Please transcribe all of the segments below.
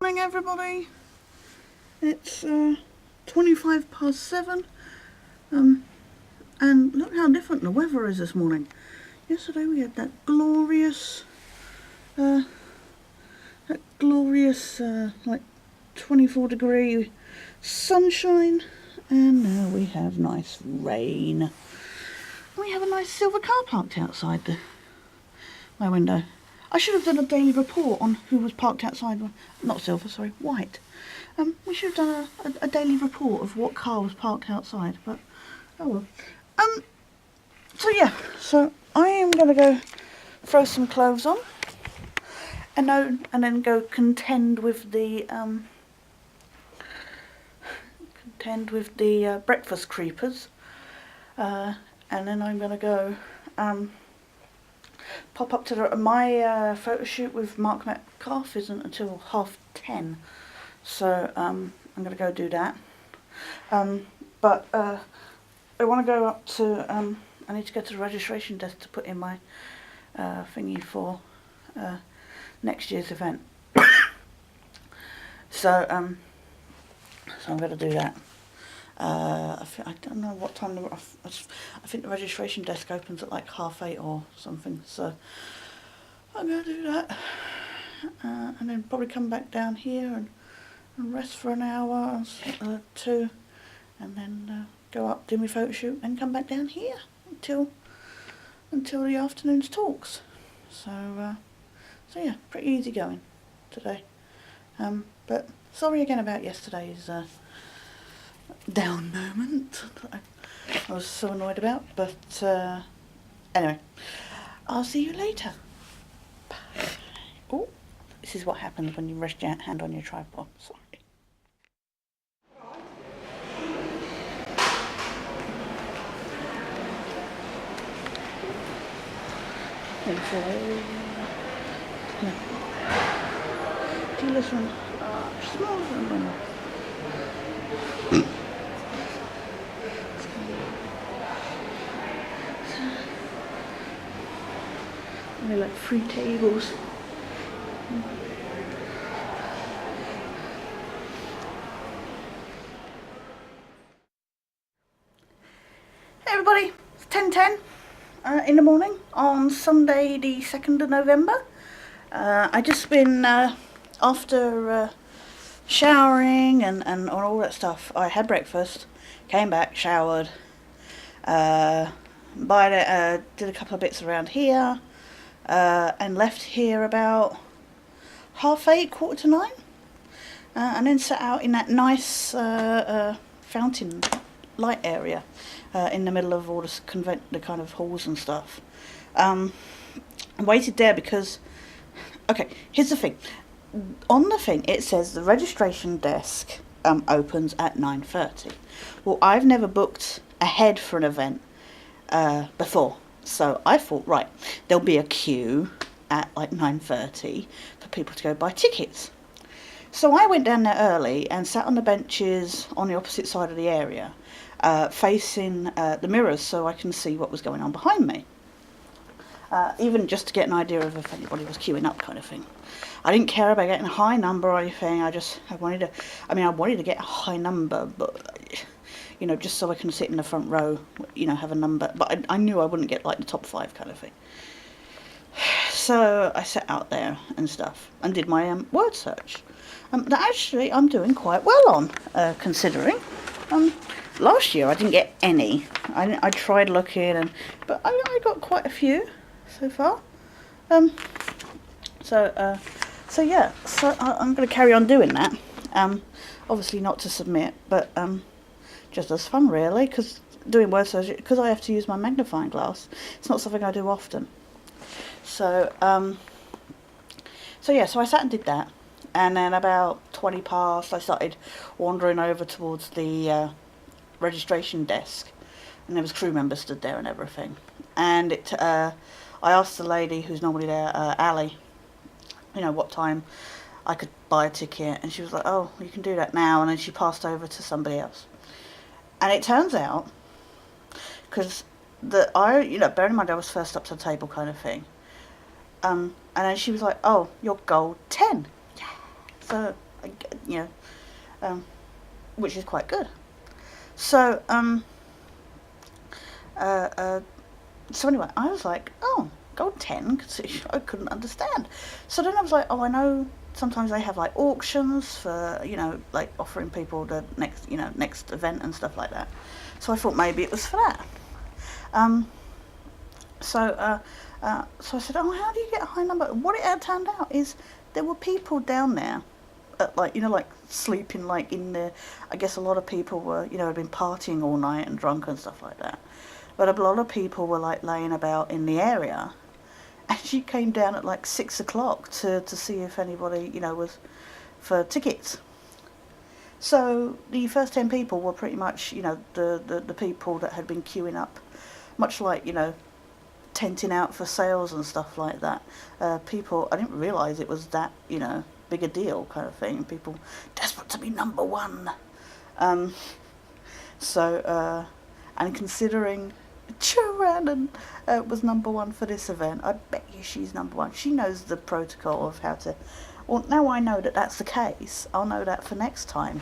morning, everybody. It's 7:25, and look how different the weather is this morning. Yesterday we had that glorious like 24-degree sunshine, and now we have nice rain. We have a nice silver car parked outside my window. I should have done a daily report on who was parked outside. Not silver, sorry, white. We should have done a daily report of what car was parked outside, but oh well. So I am going to go throw some clothes on, and then go contend with the breakfast creepers, and then I'm going to go pop up to my photo shoot with Mark Metcalf isn't until 10:30, so I'm going to go do that. But I want to go up to I need to go to the registration desk to put in my thingy for next year's event. So I'm going to do that. I don't know what time. I think the registration desk opens at like 8:30 or something. So I'm going to do that, and then probably come back down here and rest for an hour or two, and then go up, do my photo shoot, and come back down here until the afternoon's talks. So yeah, pretty easy going today. But sorry again about yesterday's down moment that I was so annoyed about, but anyway, I'll see you later. Bye. Oh, this is what happens when you rest your hand on your tripod. Sorry. Do this one smaller than one. Only like 3 tables. Hey everybody, it's 10:10 in the morning on Sunday the 2nd of November. I just been after showering and all that stuff. I had breakfast, came back, showered, did a couple of bits around here, and left here about 8:30, 8:45, and then sat out in that nice fountain light area in the middle of all the kind of halls and stuff. I waited there because, okay, here's the thing. On the thing it says the registration desk opens at 9:30. Well, I've never booked ahead for an event before, so I thought, right, there'll be a queue at like 9:30 for people to go buy tickets. So I went down there early and sat on the benches on the opposite side of the area, facing the mirrors so I can see what was going on behind me. Even just to get an idea of if anybody was queuing up, kind of thing. I didn't care about getting a high number or anything. I wanted to get a high number, but just so I can sit in the front row, have a number. But I knew I wouldn't get like the top 5 kind of thing. So I sat out there and stuff and did my word search. That actually I'm doing quite well on, considering. Last year I didn't get any. I tried looking, but I got quite a few so far. So yeah, so I'm going to carry on doing that. Obviously not to submit, but just as fun really, because doing word search, because I have to use my magnifying glass, it's not something I do often. So yeah, so I sat and did that, and then about 20 past I started wandering over towards the registration desk, and there was crew members stood there and everything, and I asked the lady who's normally there, Ali, what time I could buy a ticket, and she was like, oh, you can do that now, and then she passed over to somebody else. And it turns out, because bearing in mind I was first up to the table kind of thing, and then she was like, oh, you're gold 10. Yeah. So you know, which is quite good. So, so anyway, I was like, oh, gold 10, because I couldn't understand. So then I was like, oh, I know sometimes they have like auctions for, like offering people the next event and stuff like that. So I thought maybe it was for that. Um, so I said, oh, how do you get a high number? What it had turned out is there were people down there, like sleeping, like in the. I guess a lot of people were, had been partying all night and drunk and stuff like that. But a lot of people were like laying about in the area, and she came down at like 6 o'clock to see if anybody, was for tickets. So the first 10 people were pretty much, the people that had been queuing up, much like, tenting out for sales and stuff like that. People, I didn't realise it was that, big a deal kind of thing. People desperate to be number one. Um, and considering Joanne was number one for this event, I bet you she's number one. She knows the protocol of how to. Well, now I know that that's the case. I'll know that for next time.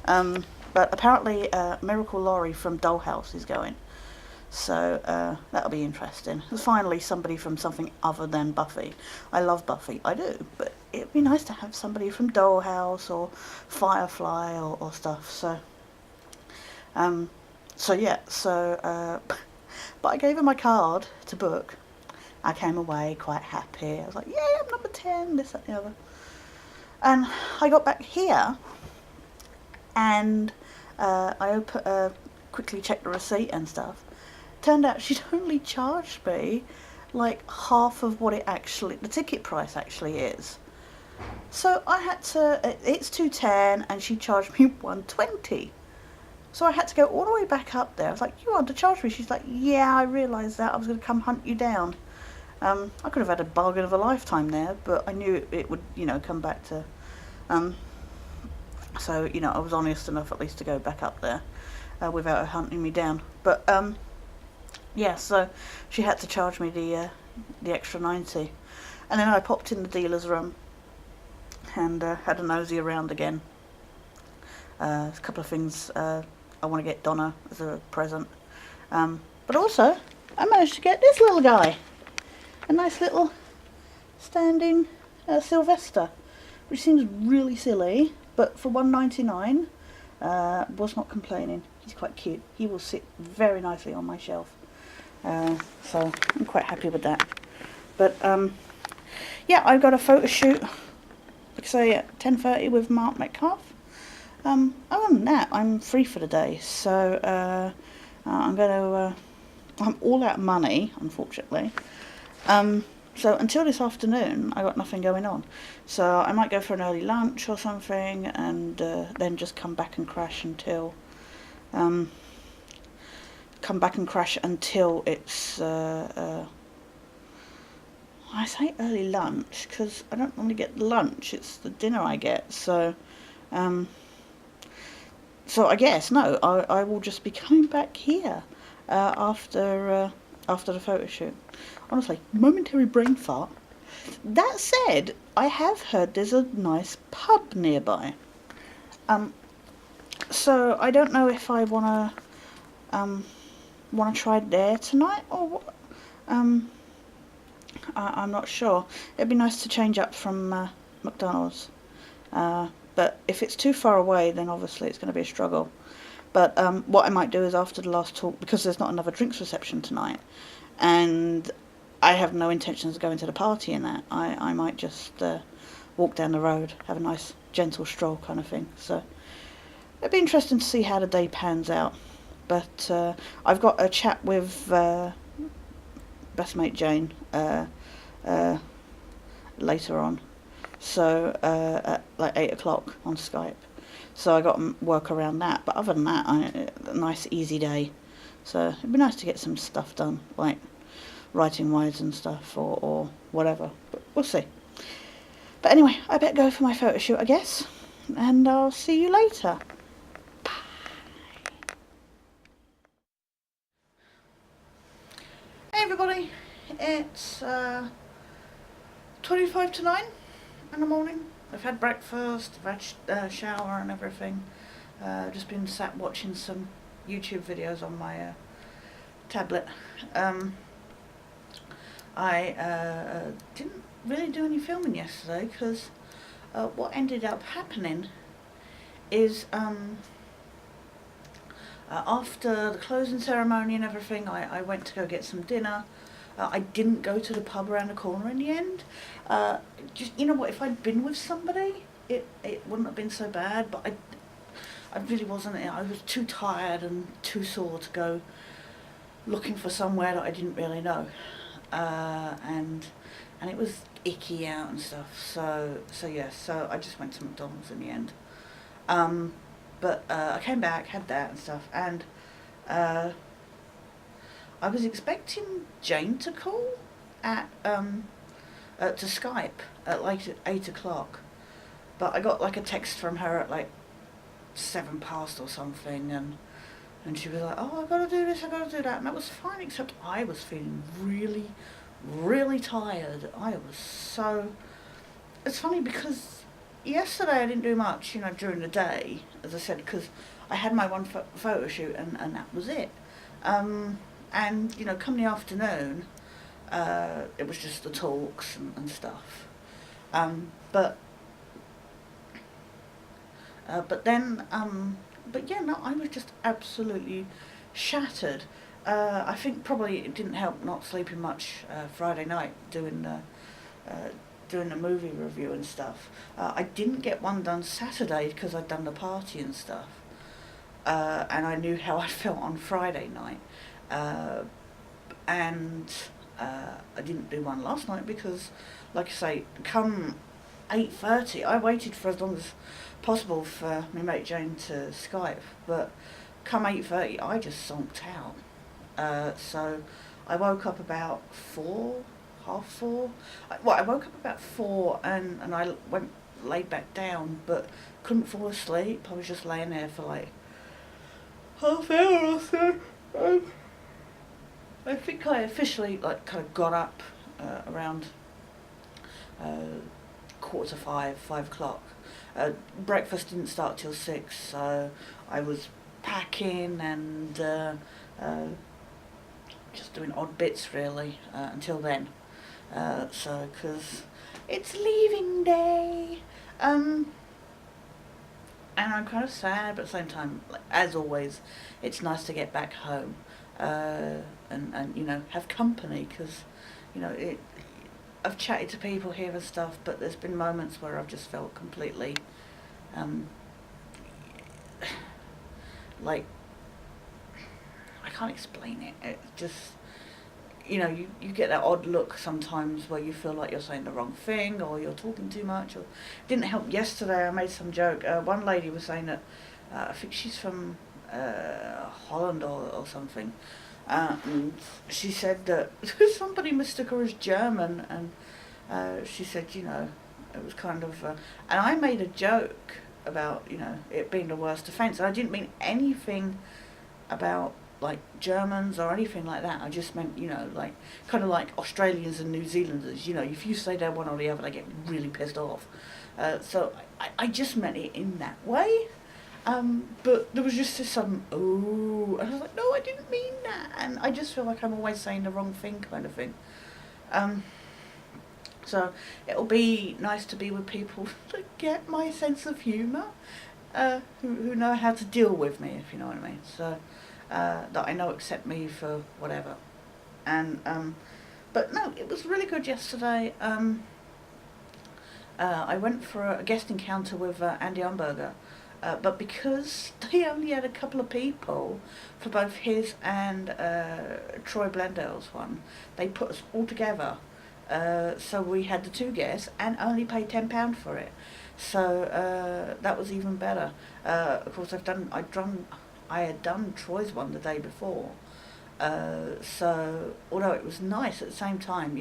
But apparently, Miracle Laurie from Dollhouse is going. So that'll be interesting. There's finally somebody from something other than Buffy. I love Buffy, I do, but it'd be nice to have somebody from Dollhouse or Firefly or stuff. So yeah. But I gave her my card to book. I came away quite happy. I was like, yeah, I'm number 10, this, that, and the other. And I got back here, and I quickly checked the receipt and stuff. Turned out she'd only charged me like half of what the ticket price actually is. So I had to, it's 210 and she charged me 120. So I had to go all the way back up there. I was like, you undercharged me. She's like, yeah, I realised that. I was going to come hunt you down. I could have had a bargain of a lifetime there, but I knew it would, come back to... So, I was honest enough at least to go back up there without her hunting me down. But, yeah, so she had to charge me the extra 90. And then I popped in the dealer's room and had a nosy around again. A couple of things I want to get Donna as a present. But also, I managed to get this little guy. A nice little standing Sylvester, which seems really silly, but for $1.99, was not complaining. He's quite cute. He will sit very nicely on my shelf. So I'm quite happy with that. But yeah, I've got a photo shoot, like I say, at 10:30 with Mark Metcalf. Other than that, I'm free for the day. So I'm all out of money, unfortunately. So until this afternoon, I got nothing going on. So I might go for an early lunch or something, and then just come back and crash until it's. I say early lunch because I don't normally get lunch. It's the dinner I get. So I guess no. I will just be coming back here after the photo shoot. Honestly, momentary brain fart. That said, I have heard there's a nice pub nearby. So I don't know if I wanna try there tonight or what. I'm not sure. It'd be nice to change up from McDonald's. But if it's too far away, then obviously it's going to be a struggle. But what I might do is after the last talk, because there's not another drinks reception tonight, and I have no intentions of going to the party in that, I might just walk down the road, have a nice gentle stroll kind of thing. So it'd be interesting to see how the day pans out. But I've got a chat with best mate Jane later on, so at like 8 o'clock on Skype. So I got to work around that. But other than that, a nice easy day. So it'd be nice to get some stuff done, like writing wise and stuff, or whatever. But we'll see. But anyway, I better go for my photo shoot, I guess. And I'll see you later. Bye. Hey everybody, it's 25 to 9 in the morning. I've had breakfast, I've had shower and everything. Just been sat watching some YouTube videos on my tablet. I didn't really do any filming yesterday because what ended up happening is after the closing ceremony and everything, I went to go get some dinner. I didn't go to the pub around the corner in the end. Just, you know what, if I'd been with somebody, it wouldn't have been so bad, but I really wasn't. I was too tired and too sore to go looking for somewhere that I didn't really know. And it was icky out and stuff, so I just went to McDonald's in the end. But I came back, had that and stuff, and I was expecting Jane to call at to Skype at like 8 o'clock, but I got like a text from her at like 7 past or something, and she was like, oh, I gotta do this, I gotta do that, and that was fine, except I was feeling really, really tired. It's funny because yesterday I didn't do much, during the day, as I said, because I had my one photo shoot and that was it. And, come the afternoon, it was just the talks and stuff. But yeah, no, I was just absolutely shattered. I think probably it didn't help not sleeping much Friday night doing the movie review and stuff. I didn't get one done Saturday because I'd done the party and stuff. And I knew how I felt on Friday night. And I didn't do one last night because, like I say, come 8:30, I waited for as long as possible for my mate Jane to Skype, but come 8:30 I just zonked out. So I woke up about 4, half 4. I woke up about 4 and I laid back down, but couldn't fall asleep. I was just laying there for like half hour or so. I think I officially kind of got up around 4:45, 5 o'clock. Breakfast didn't start till 6, so I was packing and just doing odd bits really until then. Because it's leaving day. And I'm kind of sad, but at the same time, as always, it's nice to get back home and have company, because I've chatted to people here and stuff, but there's been moments where I've just felt completely like I can't explain it. It's just you get that odd look sometimes where you feel like you're saying the wrong thing or you're talking too much. Or didn't help yesterday. I made some joke. One lady was saying that I think she's from Holland or something. And she said that somebody mistook her as German, and she said, it was kind of... and I made a joke about, it being the worst offence. I didn't mean anything about, like, Germans or anything like that. I just meant, kind of like Australians and New Zealanders. If you say they're one or the other, they get really pissed off. So I just meant it in that way. But there was just this sudden, oh, and I was like, no, I didn't mean that. And I just feel like I'm always saying the wrong thing kind of thing. So it'll be nice to be with people that get my sense of humour, who know how to deal with me, if you know what I mean. So that I know accept me for whatever. And but no, it was really good yesterday. I went for a guest encounter with Andy Umberger. But because they only had a couple of people for both his and Troy Blendell's one, they put us all together. So we had the 2 guests and only paid £10 for it. So that was even better. Of course, I had done Troy's one the day before. So although it was nice at the same time,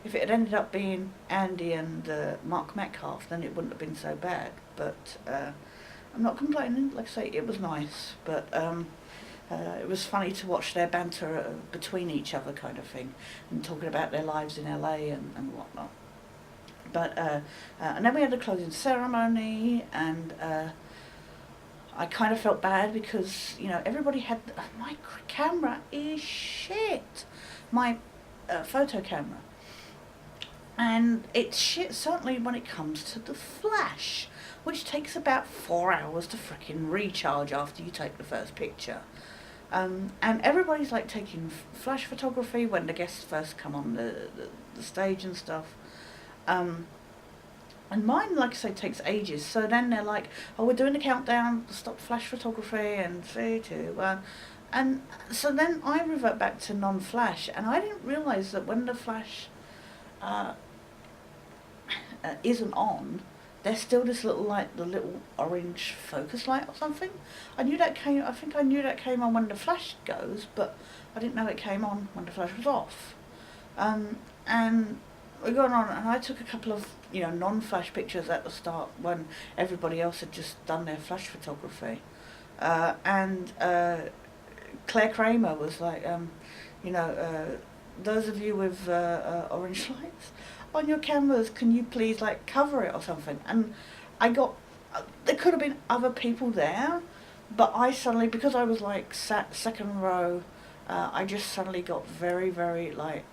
if it had ended up being Andy and Mark Metcalf, then it wouldn't have been so bad. But I'm not complaining. Like I say, it was nice, but it was funny to watch their banter between each other kind of thing, and talking about their lives in LA and whatnot. And then we had the closing ceremony, and I kind of felt bad because, you know, everybody had, my camera is shit, my photo camera. And it's shit certainly when it comes to the flash, which takes about 4 hours to frickin' recharge after you take the first picture. And everybody's like taking flash photography when the guests first come on the stage and stuff. And mine, like I say, takes ages. So then they're like, oh, we're doing the countdown, stop flash photography, and 3, 2, 1. And so then I revert back to non-flash, and I didn't realise that when the flash isn't on, there's still this little light, the little orange focus light or something. I think I knew that came on when the flash goes, but I didn't know it came on when the flash was off. And we got on, and I took a couple of, you know, non-flash pictures at the start when everybody else had just done their flash photography. Claire Kramer was like, you know, those of you with orange lights on your cameras, can you please like cover it or something? And I got, there could have been other people there, but I suddenly, because I was like sat second row, I just suddenly got very, very like,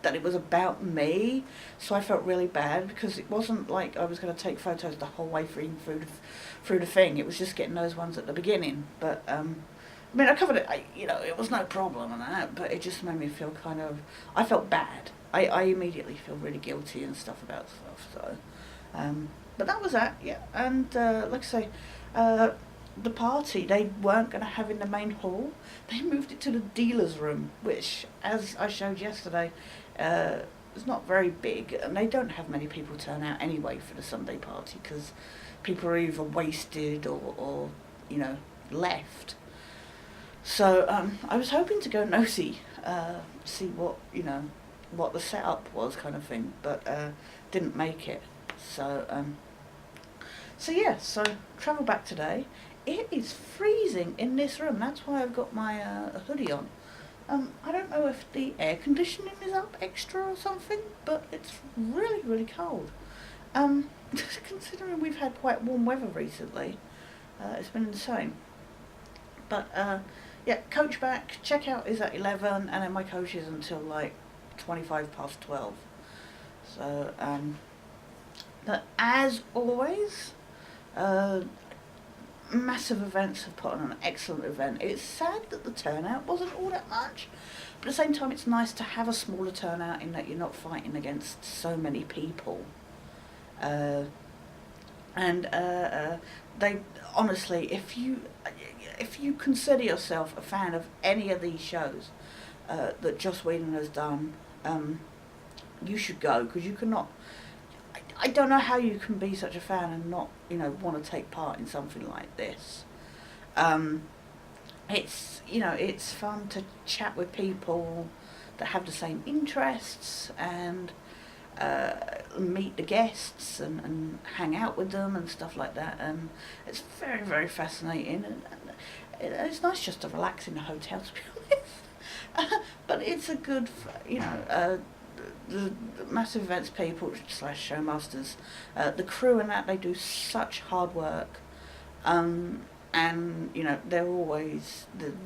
that it was about me, so I felt really bad because it wasn't like I was going to take photos the whole way through the thing. It was just getting those ones at the beginning. But I mean, I covered it. You know, it was no problem and that, but it just made me feel kind of. I felt bad. I immediately feel really guilty and stuff about stuff. So, but that was that. Yeah, and like I say, the party they weren't going to have in the main hall. They moved it to the dealer's room, which, as I showed yesterday, is not very big, and they don't have many people turn out anyway for the Sunday party because people are either wasted or you know, left. So I was hoping to go nosy, see what, you know, what the setup was kind of thing, but didn't make it. So yeah, so travel back today. It is freezing in this room. That's why I've got my hoodie on. I don't know if the air conditioning is up extra or something, but it's really, really cold. Considering we've had quite warm weather recently, it's been insane. But yeah, coach back, checkout is at 11, and then my coach is until like 12:25. So, but as always, massive events have put on an excellent event. It's sad that the turnout wasn't all that much, but at the same time it's nice to have a smaller turnout in that you're not fighting against so many people. They honestly, if you consider yourself a fan of any of these shows that Joss Whedon has done, you should go, because you cannot. I don't know how you can be such a fan and not, you know, want to take part in something like this. It's, you know, it's fun to chat with people that have the same interests and meet the guests and hang out with them and stuff like that. And it's very, very fascinating. And it's nice just to relax in a hotel, to be honest. But it's a good, you know, the massive events people / showmasters, the crew and that, they do such hard work, and you know, they're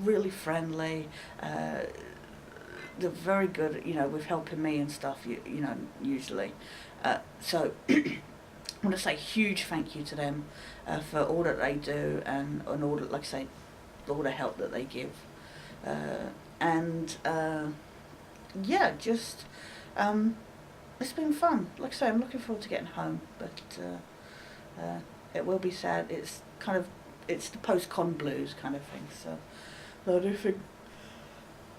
really friendly, they're very good, you know, with helping me and stuff, you know, usually. So I want to say huge thank you to them for all that they do and all that, like I say, all the help that they give, yeah, just. It's been fun. Like I say, I'm looking forward to getting home, but it will be sad. It's the post-con blues kind of thing. So I do think.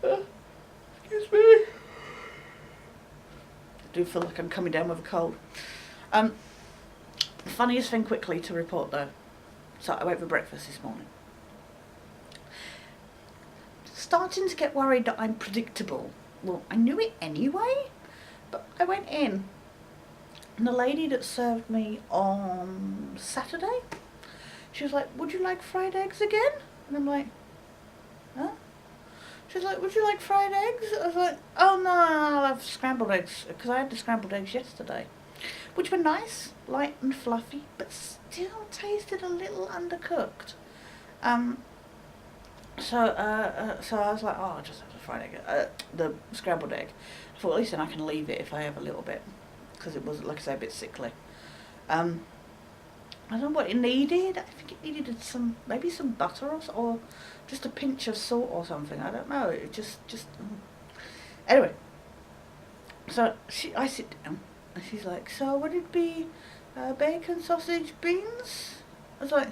Excuse me. I do feel like I'm coming down with a cold. The funniest thing quickly to report though. So I went for breakfast this morning. Starting to get worried that I'm predictable. Well, I knew it anyway. But I went in, and the lady that served me on Saturday, she was like, would you like fried eggs again? And I'm like, huh? She was like, would you like fried eggs? I was like, oh no, I'll have scrambled eggs, because I had the scrambled eggs yesterday. which were nice, light and fluffy, but still tasted a little undercooked. So I was like, oh, I'll just have the fried egg, the scrambled egg. I thought, at least then I can leave it if I have a little bit, because it was, like I say, a bit sickly. I don't know what it needed. I think it needed maybe some butter or just a pinch of salt or something. I don't know. It just. Anyway, so I sit down and she's like, so would it be bacon, sausage, beans? I was like,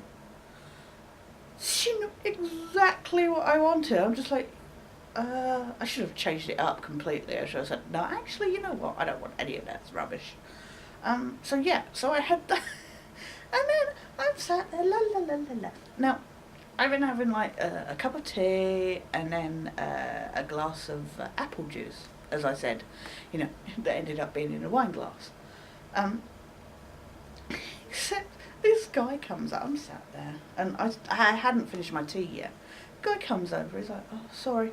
she knew exactly what I wanted. I'm just like, I should have changed it up completely. I should have said, no, actually, you know what? I don't want any of that. It's rubbish. So yeah, so I had that. And then I'm sat there, la la la la la. Now, I've been having like a cup of tea and then a glass of apple juice, as I said, you know, that ended up being in a wine glass. Except this guy comes up, I'm sat there, and I hadn't finished my tea yet. Guy comes over, he's like, oh, sorry,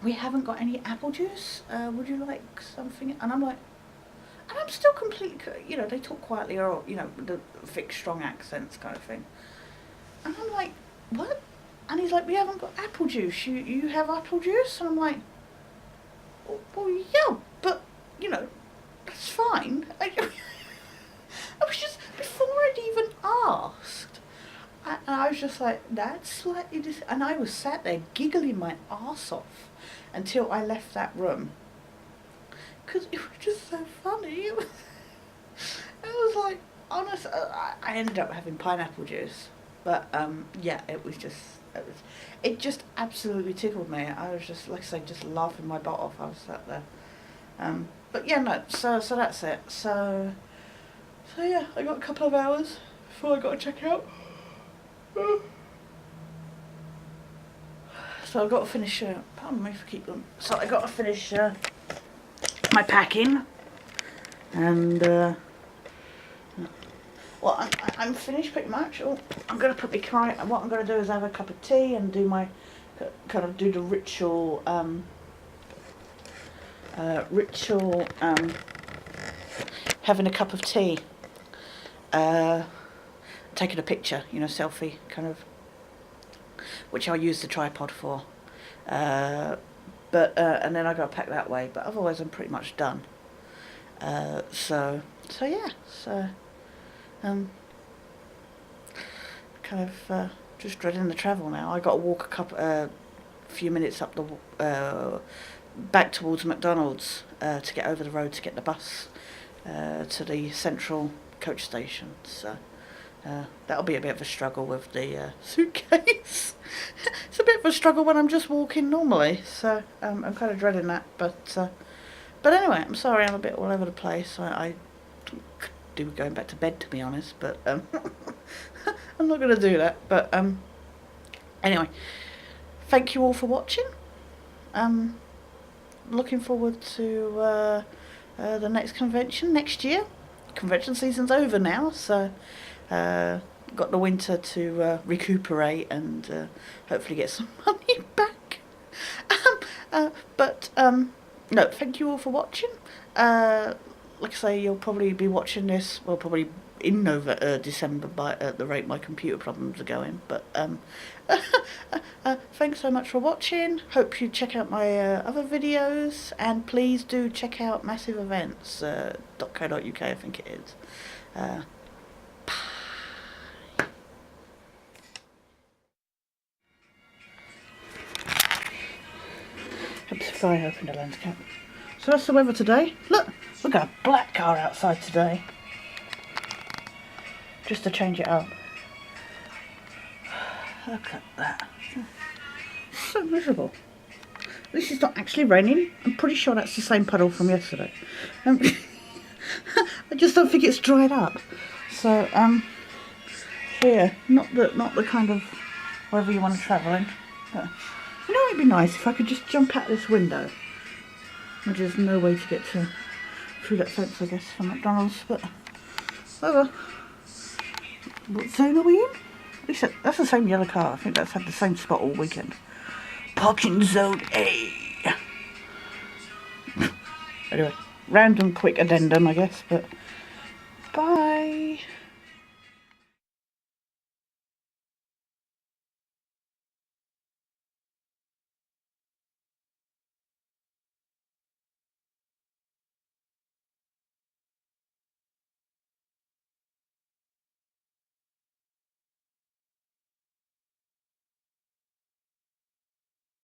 we haven't got any apple juice, would you like something? And I'm like, and I'm still completely, you know, they talk quietly or, you know, the thick, strong accents kind of thing. And I'm like, what? And he's like, we haven't got apple juice. You have apple juice? And I'm like, well, yeah, but, you know, that's fine. I was just, before I'd even asked, I was just like, that's slightly and I was sat there giggling my arse off until I left that room. Because it was just so funny. It was like, honest. I ended up having pineapple juice, but yeah, it just absolutely tickled me. I was just, like I say, just laughing my butt off. I was sat there, but yeah, no. So that's it. So yeah, I got a couple of hours before I got to check out. So I've got to finish. Pardon me for keep them. So I got to finish. My packing, and well, I'm finished pretty much. Oh, I'm going to put what I'm going to do is have a cup of tea and do my do the ritual having a cup of tea, taking a picture, you know, selfie kind of, which I'll use the tripod for. But and then I got to pack that way. But otherwise, I'm pretty much done. So yeah. So kind of just dreading the travel now. I got to walk a few minutes up the back towards McDonald's to get over the road to get the bus to the central coach station. So. That'll be a bit of a struggle with the suitcase. It's a bit of a struggle when I'm just walking normally, so I'm kind of dreading that. But anyway, I'm sorry I'm a bit all over the place. I could do with going back to bed, to be honest, but I'm not going to do that. But anyway, thank you all for watching. Looking forward to the next convention next year. Convention season's over now, so got the winter to recuperate and hopefully get some money back. No, thank you all for watching. Like I say, you'll probably be watching this, well, probably in December by at the rate my computer problems are going. But thanks so much for watching. Hope you check out my other videos, and please do check out massiveevents.co.uk, I think it is. Oops, if I opened the lens cap. So that's the weather today. Look, we've got a black car outside today. Just to change it up. Look at that. It's so miserable. This is not actually raining. I'm pretty sure that's the same puddle from yesterday. I just don't think it's dried up. So yeah, not the kind of weather you want to travel in. But, you know, it'd be nice if I could just jump out this window. And there's no way to get through that fence, I guess, from McDonald's. But whatever. What zone are we in? At least that's the same yellow car. I think that's had the same spot all weekend. Parking zone A. Anyway. random quick addendum, I guess, but bye.